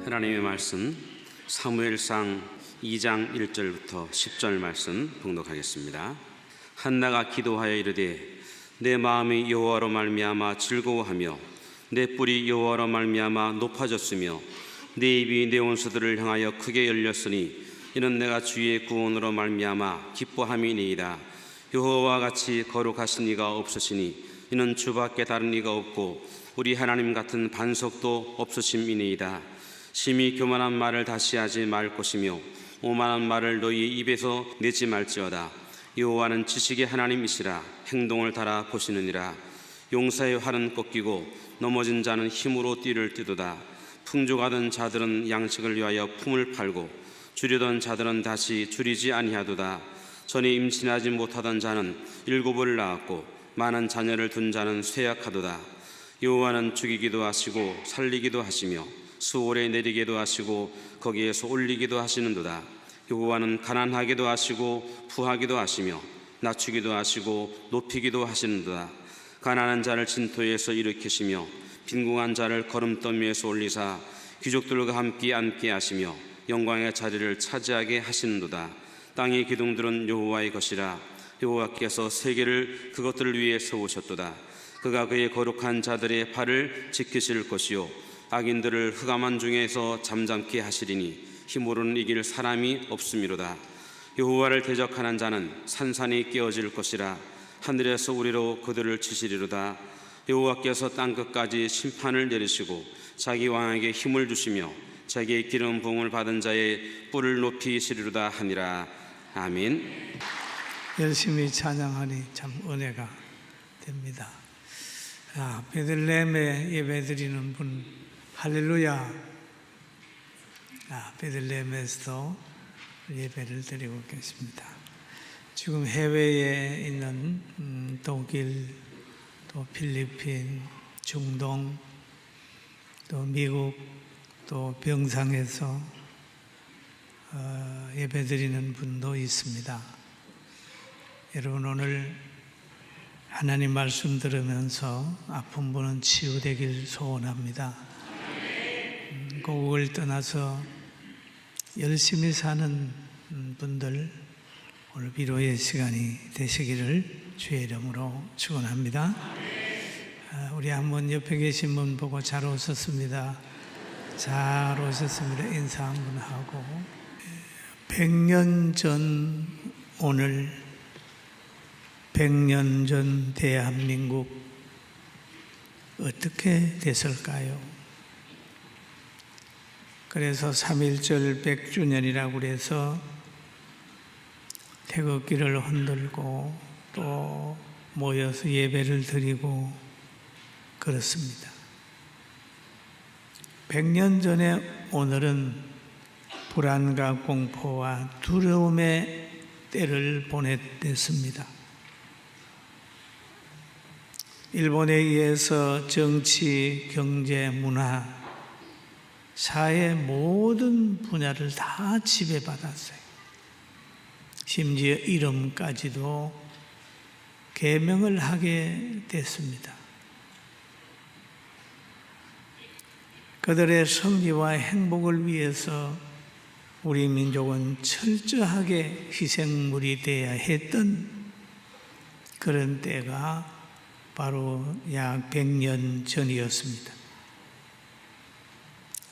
하나님의 말씀 사무엘상 2장 1절부터 10절 말씀 봉독하겠습니다. 한나가 기도하여 이르되 내 마음이 여호와로 말미암아 즐거워하며 내 뿔이 여호와로 말미암아 높아졌으며 내 입이 내 원수들을 향하여 크게 열렸으니 이는 내가 주의 구원으로 말미암아 기뻐함이니이다. 여호와와 같이 거룩하신 이가 없으시니 이는 주밖에 다른 이가 없고 우리 하나님 같은 반석도 없으심이니이다. 심히 교만한 말을 다시 하지 말 것이며 오만한 말을 너희 입에서 내지 말지어다. 여호와는 지식의 하나님이시라. 행동을 달아 보시느니라. 용사의 활은 꺾이고 넘어진 자는 힘으로 띠를 띠도다. 풍족하던 자들은 양식을 위하여 품을 팔고 줄이던 자들은 다시 줄이지 아니하도다. 전에 임신하지 못하던 자는 7을 낳았고 많은 자녀를 둔 자는 쇠약하도다. 여호와는 죽이기도 하시고 살리기도 하시며 수월에 내리기도 하시고 거기에서 올리기도 하시는도다. 여호와는 가난하기도 하시고 부하기도 하시며 낮추기도 하시고 높이기도 하시는도다. 가난한 자를 진토에서 일으키시며 빈궁한 자를 거름더미에서 올리사 귀족들과 함께 앉게 하시며 영광의 자리를 차지하게 하시는도다. 땅의 기둥들은 여호와의 것이라. 여호와께서 세계를 그것들을 위해 세우셨도다. 그가 그의 거룩한 자들의 발을 지키실 것이요 악인들을 흑암한 중에서 잠잠케 하시리니 힘으로는 이길 사람이 없음이로다. 여호와를 대적하는 자는 산산이 깨어질 것이라. 하늘에서 우리로 그들을 치시리로다. 여호와께서 땅끝까지 심판을 내리시고 자기 왕에게 힘을 주시며 자기의 기름 부음을 받은 자의 뿔을 높이시리로다 하니라. 아멘. 열심히 찬양하니 참 은혜가 됩니다. 베들레헴에 예배드리는 분 할렐루야. 베들레헴에서도 예배를 드리고 계십니다. 지금 해외에 있는 독일, 또 필리핀, 중동, 또 미국, 또 병상에서 예배드리는 분도 있습니다. 여러분, 오늘 하나님 말씀 들으면서 아픈 분은 치유되길 소원합니다. 고국을 떠나서 열심히 사는 분들 오늘 위로의 시간이 되시기를 주의 이름으로 축원합니다. 우리 한번 옆에 계신 분 보고 잘 오셨습니다. 잘 오셨습니다. 인사 한번 하고. 100년 전 오늘, 100년 전 대한민국 어떻게 됐을까요? 그래서 3.1절 100주년이라고 그래서 태극기를 흔들고 또 모여서 예배를 드리고 그렇습니다. 100년 전에 오늘은 불안과 공포와 두려움의 때를 보냈습니다. 일본에 의해서 정치, 경제, 문화, 사회 모든 분야를 다 지배받았어요. 심지어 이름까지도 개명을 하게 됐습니다. 그들의 성리와 행복을 위해서 우리 민족은 철저하게 희생물이 되어야 했던 그런 때가 바로 약 100년 전이었습니다.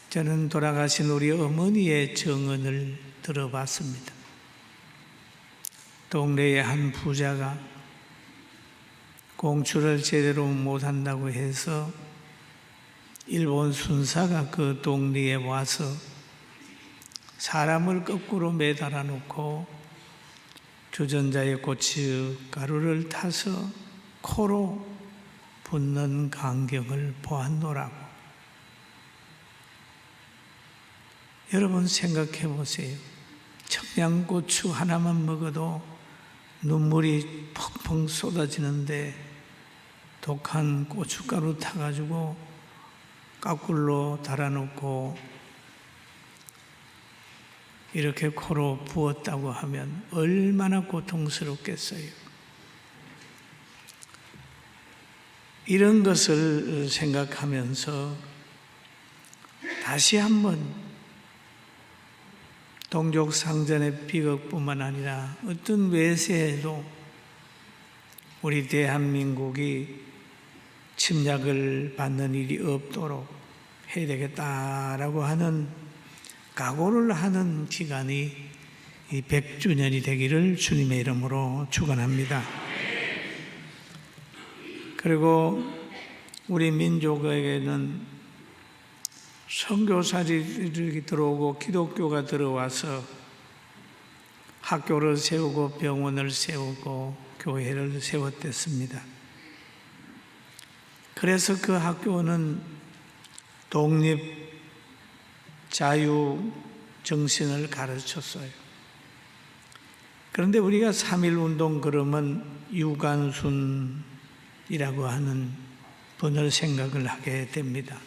저는 돌아가신 우리 어머니의 증언을 들어봤습니다. 동네의 한 부자가 공출을 제대로 못한다고 해서 일본 순사가 그 동네에 와서 사람을 거꾸로 매달아 놓고 주전자에 고춧가루를 타서 코로 붓는 광경을 보았노라고. 여러분 생각해 보세요. 청양고추 하나만 먹어도 눈물이 펑펑 쏟아지는데 독한 고춧가루 타가지고 까꿀로 달아놓고 이렇게 코로 부었다고 하면 얼마나 고통스럽겠어요. 이런 것을 생각하면서 다시 한번 동족 상전의 비극뿐만 아니라 어떤 외세에도 우리 대한민국이 침략을 받는 일이 없도록 해야 되겠다라고 하는 각오를 하는 기간이 이 100주년이 되기를 주님의 이름으로 축원합니다. 그리고 우리 민족에게는 선교사들이 들어오고 기독교가 들어와서 학교를 세우고 병원을 세우고 교회를 세웠댔습니다. 그래서 그 학교는 독립, 자유 정신을 가르쳤어요. 그런데 우리가 3.1운동 그러면 유관순이라고 하는 분을 생각을 하게 됩니다.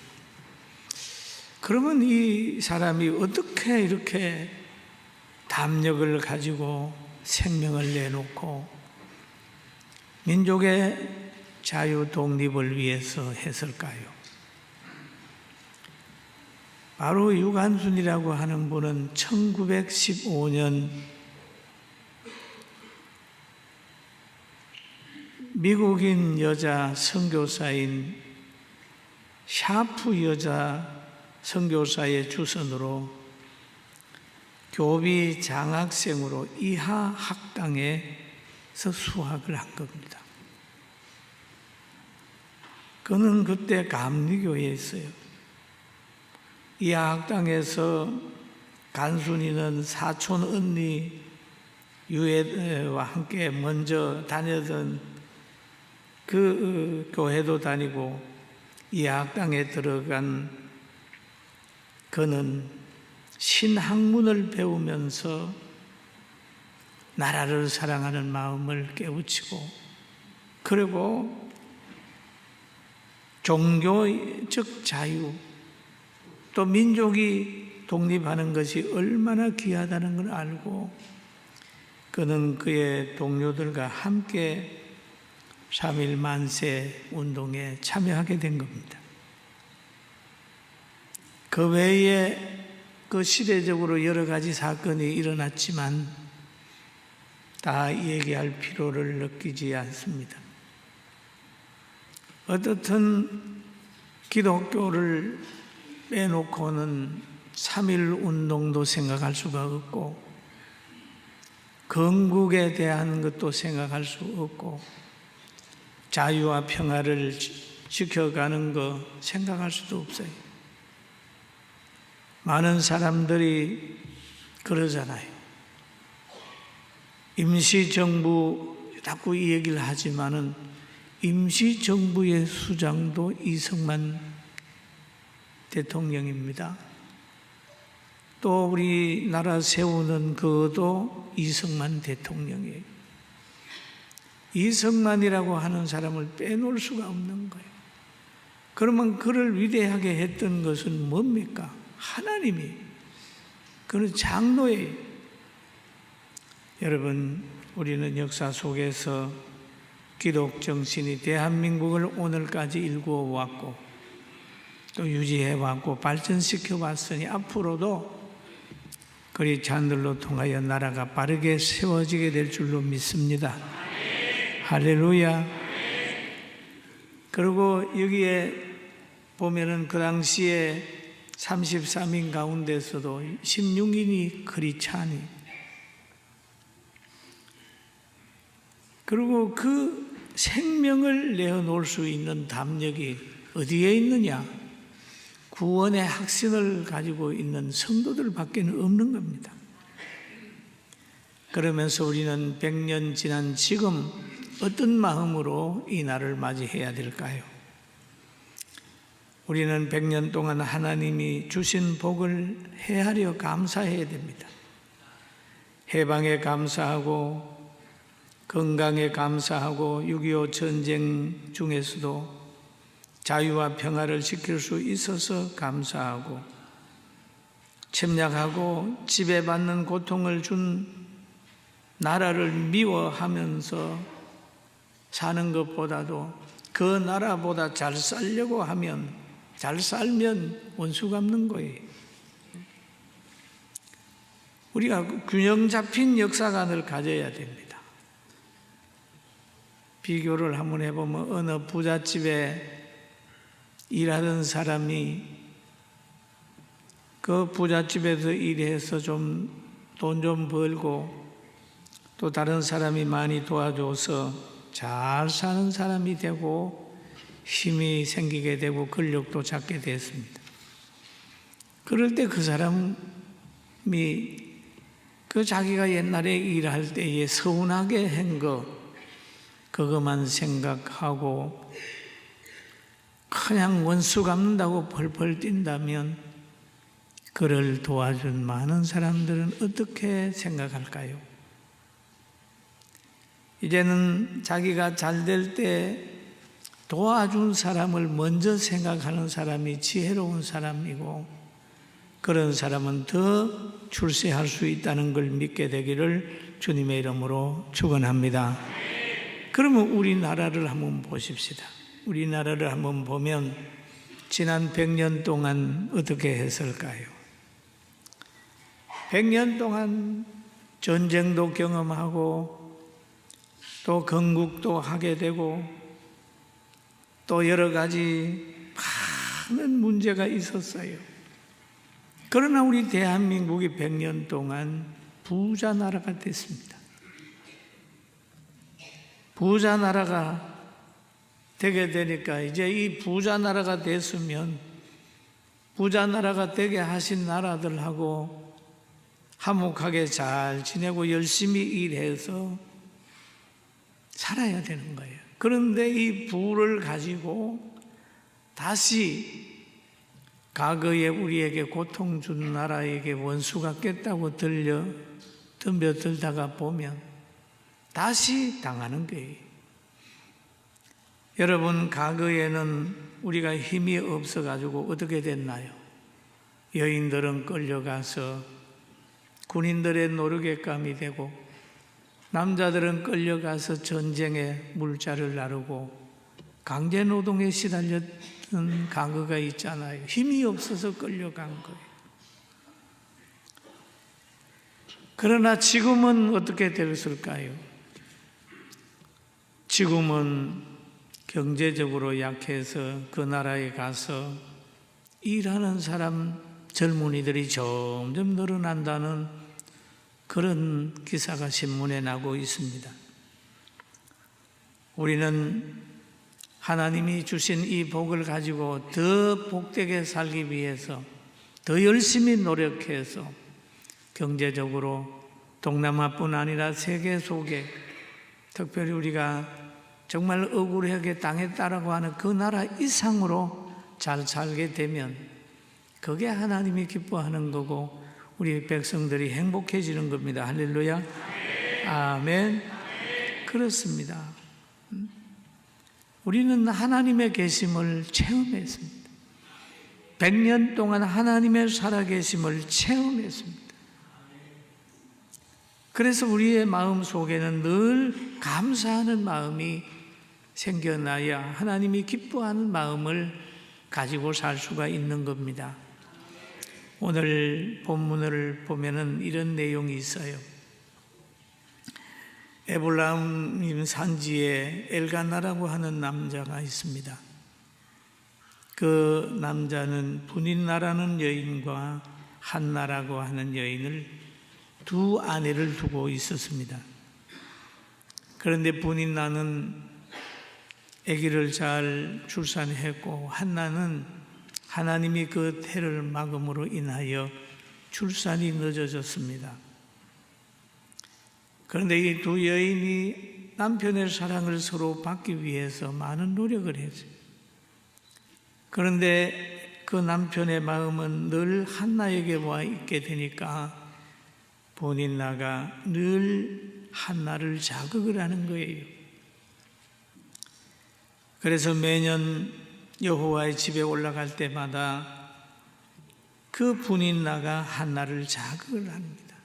그러면 이 사람이 어떻게 이렇게 담력을 가지고 생명을 내놓고 민족의 자유 독립을 위해서 했을까요? 바로 유관순이라고 하는 분은 1915년 미국인 여자 선교사인 샤프 여자 선교사의 주선으로 교비 장학생으로 이하 학당에서 수학을 한 겁니다. 그는 그때 감리교회에 있어요. 이하 학당에서 간순이는 사촌 언니 유애와 함께 먼저 다녔던 그 교회도 다니고 이하 학당에 들어간 그는 신학문을 배우면서 나라를 사랑하는 마음을 깨우치고 그리고 종교적 자유 또 민족이 독립하는 것이 얼마나 귀하다는 걸 알고 그는 그의 동료들과 함께 3.1 만세 운동에 참여하게 된 겁니다. 그 외에 그 시대적으로 여러 가지 사건이 일어났지만 다 얘기할 필요를 느끼지 않습니다. 어떻든 기독교를 빼놓고는 3.1 운동도 생각할 수가 없고 건국에 대한 것도 생각할 수 없고 자유와 평화를 지켜가는 거 생각할 수도 없어요. 많은 사람들이 그러잖아요. 임시정부 자꾸 이 얘기를 하지만은 임시정부의 수장도 이승만 대통령입니다. 또 우리나라 세우는 그도 이승만 대통령이에요. 이승만이라고 하는 사람을 빼놓을 수가 없는 거예요. 그러면 그를 위대하게 했던 것은 뭡니까? 하나님이. 그는 장로예요. 여러분, 우리는 역사 속에서 기독 정신이 대한민국을 오늘까지 일구어 왔고 또 유지해 왔고 발전시켜 왔으니 앞으로도 그리 잔들로 통하여 나라가 빠르게 세워지게 될 줄로 믿습니다. 할렐루야. 그리고 여기에 보면은 그 당시에 33인 가운데서도 16인이 그리 차니 그리고 그 생명을 내어놓을 수 있는 담력이 어디에 있느냐? 구원의 확신을 가지고 있는 성도들밖에 없는 겁니다. 그러면서 우리는 100년 지난 지금 어떤 마음으로 이 날을 맞이해야 될까요? 우리는 100년 동안 하나님이 주신 복을 헤아려 감사해야 됩니다. 해방에 감사하고 건강에 감사하고 6.25 전쟁 중에서도 자유와 평화를 지킬 수 있어서 감사하고 침략하고 지배받는 고통을 준 나라를 미워하면서 사는 것보다도 그 나라보다 잘 살려고 하면 잘 살면 원수 갚는 거예요. 우리가 균형 잡힌 역사관을 가져야 됩니다. 비교를 한번 해보면 어느 부잣집에 일하던 사람이 그 부잣집에서 일해서 좀 돈 좀 벌고 또 다른 사람이 많이 도와줘서 잘 사는 사람이 되고 힘이 생기게 되고 권력도 잡게 됐습니다. 그럴 때 그 사람이 그 자기가 옛날에 일할 때에 서운하게 한 거 그것만 생각하고 그냥 원수 갚는다고 펄펄 뛴다면 그를 도와준 많은 사람들은 어떻게 생각할까요? 이제는 자기가 잘 될 때 도와준 사람을 먼저 생각하는 사람이 지혜로운 사람이고 그런 사람은 더 출세할 수 있다는 걸 믿게 되기를 주님의 이름으로 축원합니다. 그러면 우리나라를 한번 보십시다. 우리나라를 한번 보면 지난 100년 동안 어떻게 했을까요? 100년 동안 전쟁도 경험하고 또 건국도 하게 되고 또 여러 가지 많은 문제가 있었어요. 그러나 우리 대한민국이 100년 동안 부자 나라가 됐습니다. 부자 나라가 되게 되니까 이제 이 부자 나라가 됐으면 부자 나라가 되게 하신 나라들하고 화목하게 잘 지내고 열심히 일해서 살아야 되는 거예요. 그런데 이 부를 가지고 다시 과거에 우리에게 고통 준 나라에게 원수 같겠다고 덤벼들다가 보면 다시 당하는 거예요. 여러분, 과거에는 우리가 힘이 없어가지고 어떻게 됐나요? 여인들은 끌려가서 군인들의 노르곶감이 되고 남자들은 끌려가서 전쟁의 물자를 나르고 강제노동에 시달렸던 과거가 있잖아요. 힘이 없어서 끌려간 거예요. 그러나 지금은 어떻게 됐을까요? 지금은 경제적으로 약해서 그 나라에 가서 일하는 사람 젊은이들이 점점 늘어난다는 그런 기사가 신문에 나고 있습니다. 우리는 하나님이 주신 이 복을 가지고 더 복되게 살기 위해서 더 열심히 노력해서 경제적으로 동남아뿐 아니라 세계 속에 특별히 우리가 정말 억울하게 당했다라고 하는 그 나라 이상으로 잘 살게 되면 그게 하나님이 기뻐하는 거고 우리 백성들이 행복해지는 겁니다. 할렐루야. 아멘. 그렇습니다. 우리는 하나님의 계심을 체험했습니다. 100년 동안 하나님의 살아계심을 체험했습니다. 그래서 우리의 마음 속에는 늘 감사하는 마음이 생겨나야 하나님이 기뻐하는 마음을 가지고 살 수가 있는 겁니다. 오늘 본문을 보면은 이런 내용이 있어요. 에볼라임 산지에 엘가나라고 하는 남자가 있습니다. 그 남자는 분인나라는 여인과 한나라고 하는 여인을 두 아내를 두고 있었습니다. 그런데 분인나는 아기를 잘 출산했고 한나는 하나님이 그 태를 막음으로 인하여 출산이 늦어졌습니다. 그런데 이 두 여인이 남편의 사랑을 서로 받기 위해서 많은 노력을 했어요. 그런데 그 남편의 마음은 늘 한나에게 와 있게 되니까 분인나가 늘 한나를 자극을 하는 거예요. 그래서 매년 여호와의 집에 올라갈 때마다 그 분인나가 한나를 자극을 합니다.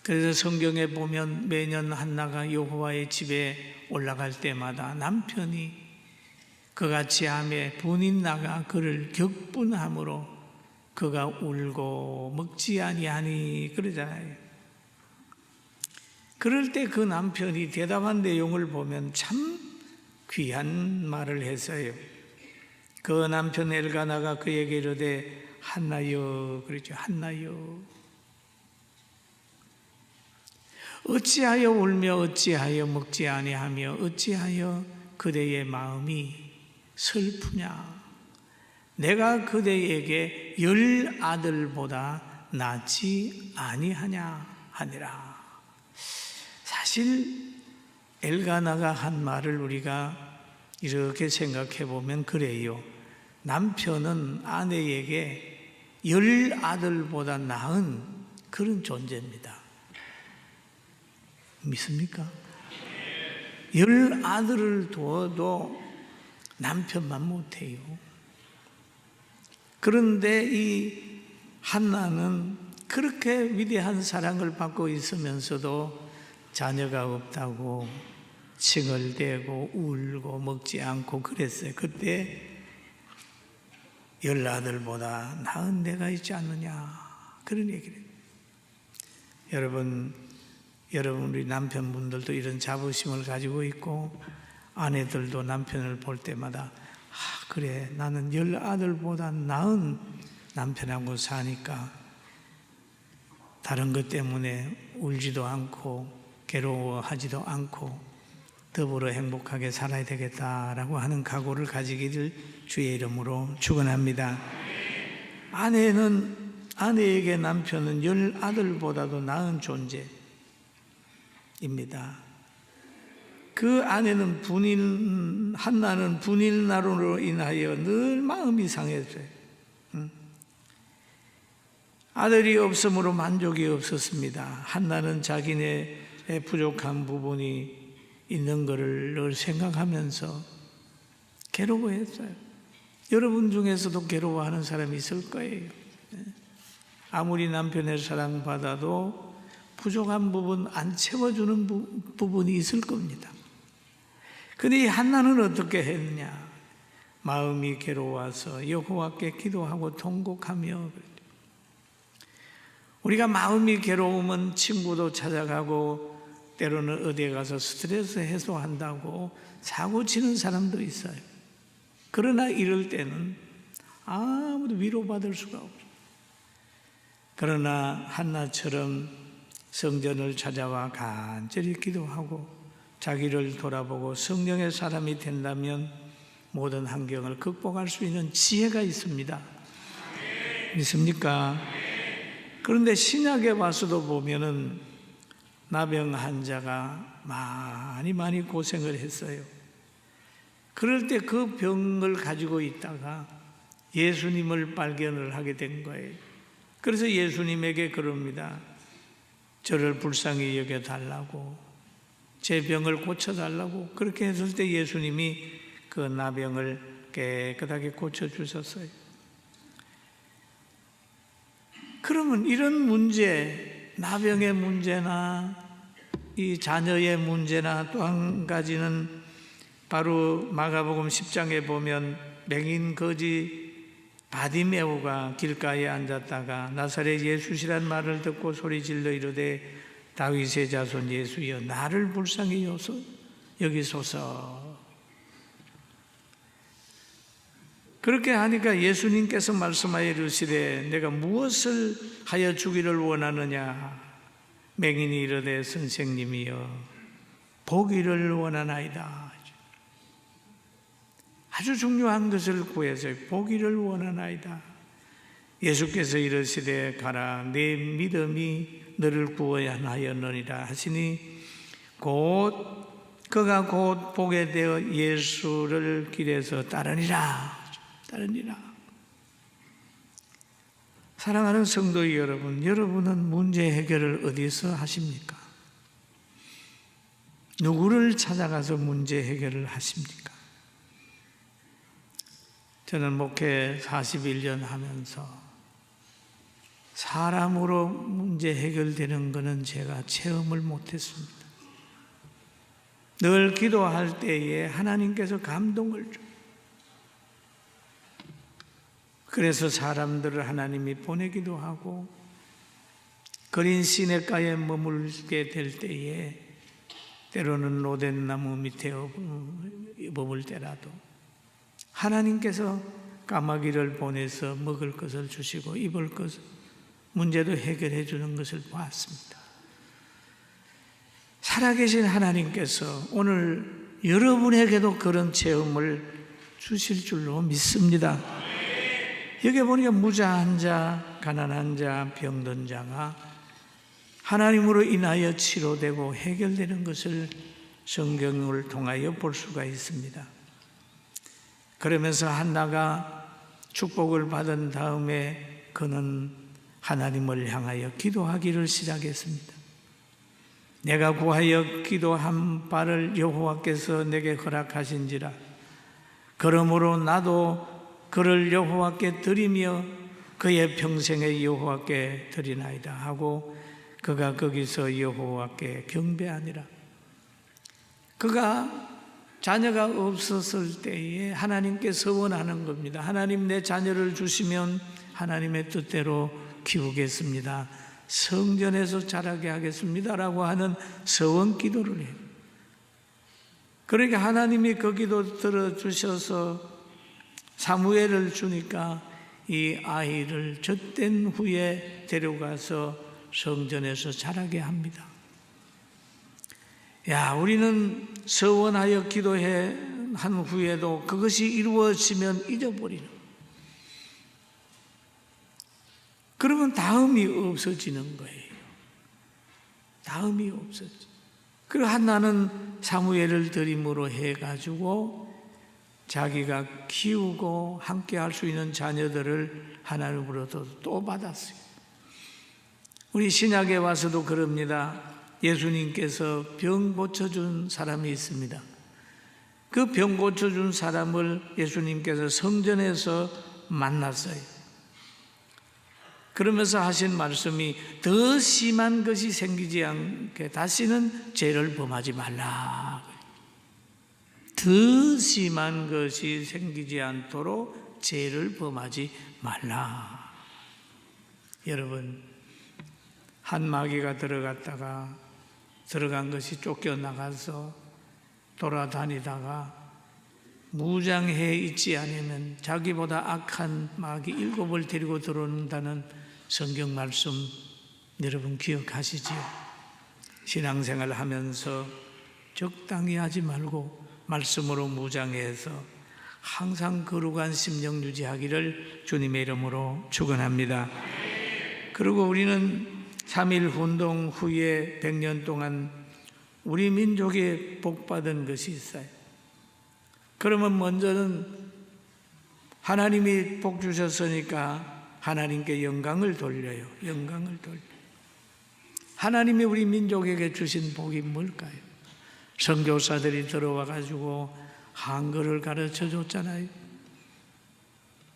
그래서 성경에 보면 매년 한나가 여호와의 집에 올라갈 때마다 남편이 그같이 하며 분인나가 그를 격분함으로 그가 울고 먹지 아니하니 그러잖아요. 그럴 때 그 남편이 대답한 내용을 보면 참 귀한 말을 했어요. 그 남편 엘가나가 그에게 이르되 한나여, 그렇죠. 한나여, 어찌하여 울며 어찌하여 먹지 아니하며 어찌하여 그대의 마음이 슬프냐. 내가 그대에게 10 아들보다 낫지 아니하냐 하니라. 사실 엘가나가 한 말을 우리가 이렇게 생각해 보면 그래요. 남편은 아내에게 10 아들보다 나은 그런 존재입니다. 믿습니까? 10 아들을 두어도 남편만 못해요. 그런데 이 한나는 그렇게 위대한 사랑을 받고 있으면서도 자녀가 없다고 칭얼대고 울고 먹지 않고 그랬어요. 그때 10 아들보다 나은 내가 있지 않느냐, 그런 얘기를 해요. 여러분 우리 남편분들도 이런 자부심을 가지고 있고, 아내들도 남편을 볼 때마다 그래, 나는 10 아들보다 나은 남편하고 사니까 다른 것 때문에 울지도 않고 괴로워하지도 않고 더불어 행복하게 살아야 되겠다라고 하는 각오를 가지기를 주의 이름으로 축원합니다. 아내에게 남편은 10 아들보다도 나은 존재입니다. 그 아내는 한나는 분일나로로 인하여 늘 마음이 상했어요. 아들이 없으므로 만족이 없었습니다. 한나는 자기네 부족한 부분이 있는 것을 늘 생각하면서 괴로워했어요. 여러분 중에서도 괴로워하는 사람이 있을 거예요. 아무리 남편의 사랑받아도 부족한 부분, 안 채워주는 부분이 있을 겁니다. 근데 이 한나는 어떻게 했느냐? 마음이 괴로워서 여호와께 기도하고 통곡하며, 우리가 마음이 괴로우면 친구도 찾아가고 때로는 어디에 가서 스트레스 해소한다고 사고 치는 사람도 있어요. 그러나 이럴 때는 아무도 위로받을 수가 없어요. 그러나 한나처럼 성전을 찾아와 간절히 기도하고 자기를 돌아보고 성령의 사람이 된다면 모든 환경을 극복할 수 있는 지혜가 있습니다. 믿습니까? 그런데 신약에 와서도 보면은 나병 환자가 많이 고생을 했어요. 그럴 때 그 병을 가지고 있다가 예수님을 발견을 하게 된 거예요. 그래서 예수님에게 그럽니다. 저를 불쌍히 여겨달라고, 제 병을 고쳐달라고. 그렇게 했을 때 예수님이 그 나병을 깨끗하게 고쳐주셨어요. 그러면 이런 문제, 나병의 문제나 이 자녀의 문제나 또 한 가지는 바로 마가복음 10장에 보면 맹인 거지 바디메오가 길가에 앉았다가 나사렛 예수시란 말을 듣고 소리질러 이르되 다윗의 자손 예수여 나를 불쌍히 여기소서. 그렇게 하니까 예수님께서 말씀하여 이르시되 내가 무엇을 하여 주기를 원하느냐. 맹인이 이르되 선생님이여 보기를 원하나이다. 아주 중요한 것을 구해서 보기를 원하나이다. 예수께서 이르시되 가라 내 믿음이 너를 구원하였느니라 하시니 그가 곧 보게 되어 예수를 길에서 따르니라. 사랑하는 성도 여러분, 여러분은 문제 해결을 어디서 하십니까? 누구를 찾아가서 문제 해결을 하십니까? 저는 목회 41년 하면서 사람으로 문제 해결되는 것은 제가 체험을 못했습니다. 늘 기도할 때에 하나님께서 감동을 줘요. 그래서 사람들을 하나님이 보내기도 하고 그린 시냇가에 머물게 될 때에 때로는 로덴나무 밑에 머물 때라도 하나님께서 까마귀를 보내서 먹을 것을 주시고 입을 것을 문제도 해결해 주는 것을 보았습니다. 살아계신 하나님께서 오늘 여러분에게도 그런 체험을 주실 줄로 믿습니다. 여기 보니까 무자한 자, 가난한 자, 병든 자가 하나님으로 인하여 치료되고 해결되는 것을 성경을 통하여 볼 수가 있습니다. 그러면서 한나가 축복을 받은 다음에 그는 하나님을 향하여 기도하기를 시작했습니다. 내가 구하여 기도한 바를 여호와께서 내게 허락하신지라. 그러므로 나도 그를 여호와께 드리며 그의 평생에 여호와께 드리나이다 하고 그가 거기서 여호와께 경배하니라. 그가 자녀가 없었을 때에 하나님께 서원하는 겁니다. 하나님, 내 자녀를 주시면 하나님의 뜻대로 키우겠습니다. 성전에서 자라게 하겠습니다라고 하는 서원 기도를 해요. 그러니까 하나님이 그 기도 들어주셔서 사무엘을 주니까 이 아이를 젖된 후에 데려가서 성전에서 자라게 합니다. 우리는 서원하여 기도해 한 후에도 그것이 이루어지면 잊어버리는, 그러면 다음이 없어지는 거예요. 다음이 없어지. 그리고 한나는 사무엘을 드림으로 해가지고 자기가 키우고 함께 할 수 있는 자녀들을 하나님으로부터 또 받았어요. 우리 신약에 와서도 그럽니다. 예수님께서 병 고쳐준 사람이 있습니다. 그 병 고쳐준 사람을 예수님께서 성전에서 만났어요. 그러면서 하신 말씀이 더 심한 것이 생기지 않게 다시는 죄를 범하지 말라. 더 심한 것이 생기지 않도록 죄를 범하지 말라. 여러분, 한 마귀가 들어간 것이 쫓겨나가서 돌아다니다가 무장해 있지 않으면 자기보다 악한 마귀 7을 데리고 들어온다는 성경 말씀 여러분 기억하시지요? 신앙생활 하면서 적당히 하지 말고 말씀으로 무장해서 항상 거룩한 심령 유지하기를 주님의 이름으로 축원합니다. 그리고 우리는 3.1 운동 후에 100년 동안 우리 민족에 복받은 것이 있어요. 그러면 먼저는 하나님이 복 주셨으니까 하나님께 영광을 돌려요. 영광을 돌려. 하나님이 우리 민족에게 주신 복이 뭘까요? 선교사들이 들어와 가지고 한글을 가르쳐 줬잖아요.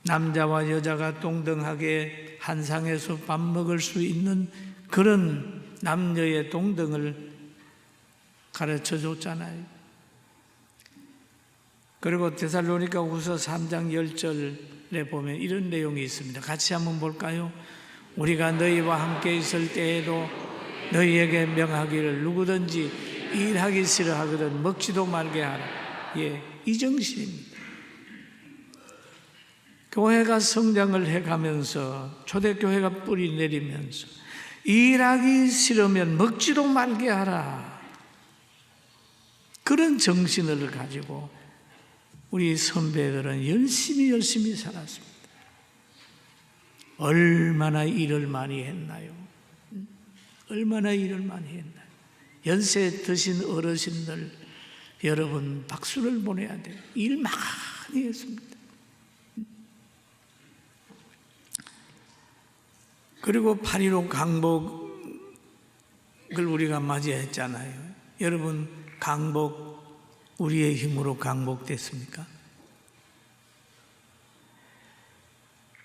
남자와 여자가 동등하게 한 상에서 밥 먹을 수 있는 그런 남녀의 동등을 가르쳐 줬잖아요. 그리고 데살로니가후서 3장 10절에 보면 이런 내용이 있습니다. 같이 한번 볼까요? 우리가 너희와 함께 있을 때에도 너희에게 명하기를 누구든지 일하기 싫어하거든 먹지도 말게 하라. 이 정신입니다. 교회가 성장을 해가면서 초대교회가 뿌리 내리면서 일하기 싫으면 먹지도 말게 하라. 그런 정신을 가지고 우리 선배들은 열심히 살았습니다. 얼마나 일을 많이 했나요? 얼마나 일을 많이 했나요? 연세 드신 어르신들 여러분 박수를 보내야 돼요. 일 많이 했습니다. 그리고 8.15 강복을 우리가 맞이했잖아요. 여러분 강복 우리의 힘으로 강복됐습니까?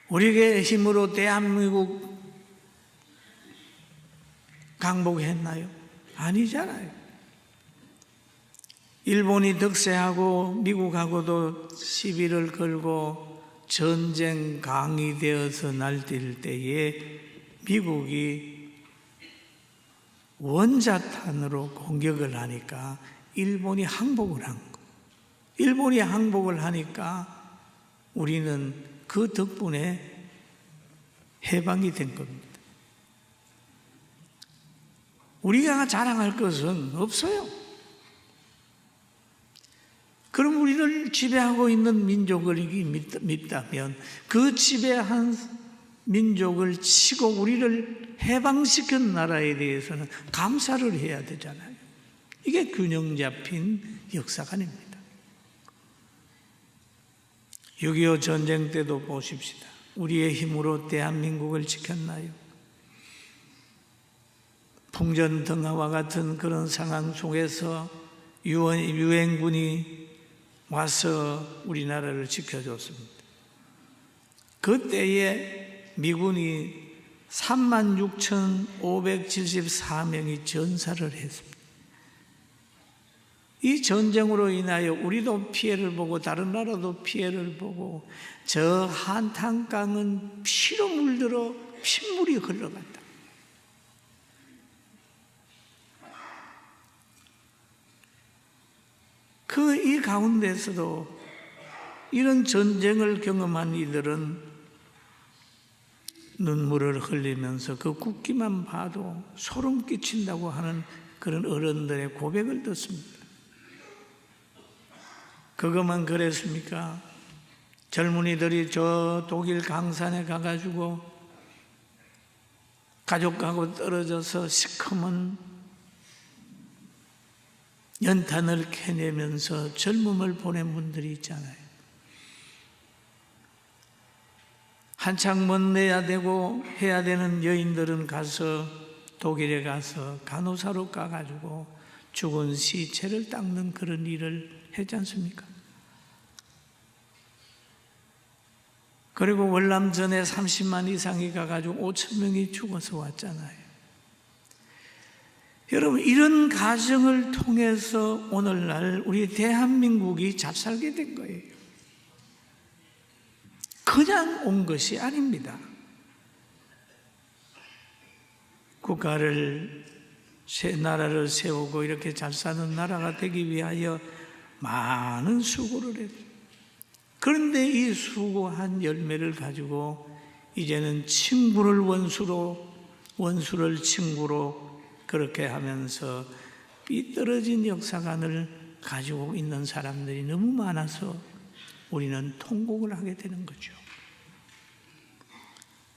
우리의 힘으로 대한민국 강복했나요? 아니잖아요. 일본이 득세하고 미국하고도 시비를 걸고 전쟁 강이 되어서 날뛸 때에 미국이 원자탄으로 공격을 하니까 일본이 항복을 한 거. 일본이 항복을 하니까 우리는 그 덕분에 해방이 된 겁니다. 우리가 자랑할 것은 없어요. 그럼 우리를 지배하고 있는 민족을 믿다면 그 지배한 민족을 치고 우리를 해방시킨 나라에 대해서는 감사를 해야 되잖아요. 이게 균형 잡힌 역사관입니다. 6.25 전쟁 때도 보십시다. 우리의 힘으로 대한민국을 지켰나요? 풍전등화와 같은 그런 상황 속에서 유엔군이 와서 우리나라를 지켜줬습니다. 그때에 미군이 36,574명이 전사를 했습니다. 이 전쟁으로 인하여 우리도 피해를 보고 다른 나라도 피해를 보고 저 한탄강은 피로 물들어 핏물이 흘러간다. 이 가운데서도 이런 전쟁을 경험한 이들은 눈물을 흘리면서 그 국기만 봐도 소름 끼친다고 하는 그런 어른들의 고백을 듣습니다. 그것만 그랬습니까? 젊은이들이 저 독일 강산에 가가지고 가족하고 떨어져서 시커먼 연탄을 캐내면서 젊음을 보낸 분들이 있잖아요. 한창 멋내야 되고 해야 되는 여인들은 가서 독일에 가서 간호사로 가가지고 죽은 시체를 닦는 그런 일을 했지 않습니까? 그리고 월남전에 30만 이상이 가가지고 5천 명이 죽어서 왔잖아요. 여러분, 이런 과정을 통해서 오늘날 우리 대한민국이 잘 살게 된 거예요. 그냥 온 것이 아닙니다. 국가를, 나라를 세우고 이렇게 잘 사는 나라가 되기 위하여 많은 수고를 했어요. 그런데 이 수고한 열매를 가지고 이제는 친구를 원수로, 원수를 친구로 그렇게 하면서 삐뚤어진 역사관을 가지고 있는 사람들이 너무 많아서 우리는 통곡을 하게 되는 거죠.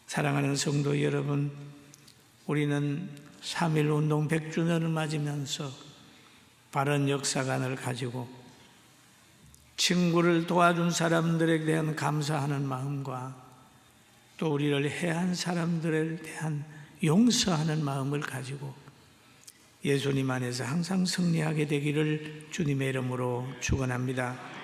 사랑하는 성도 여러분, 우리는 3.1운동 100주년을 맞으면서 바른 역사관을 가지고 친구를 도와준 사람들에 대한 감사하는 마음과 또 우리를 해한 사람들에 대한 용서하는 마음을 가지고 예수님 안에서 항상 승리하게 되기를 주님의 이름으로 축원합니다.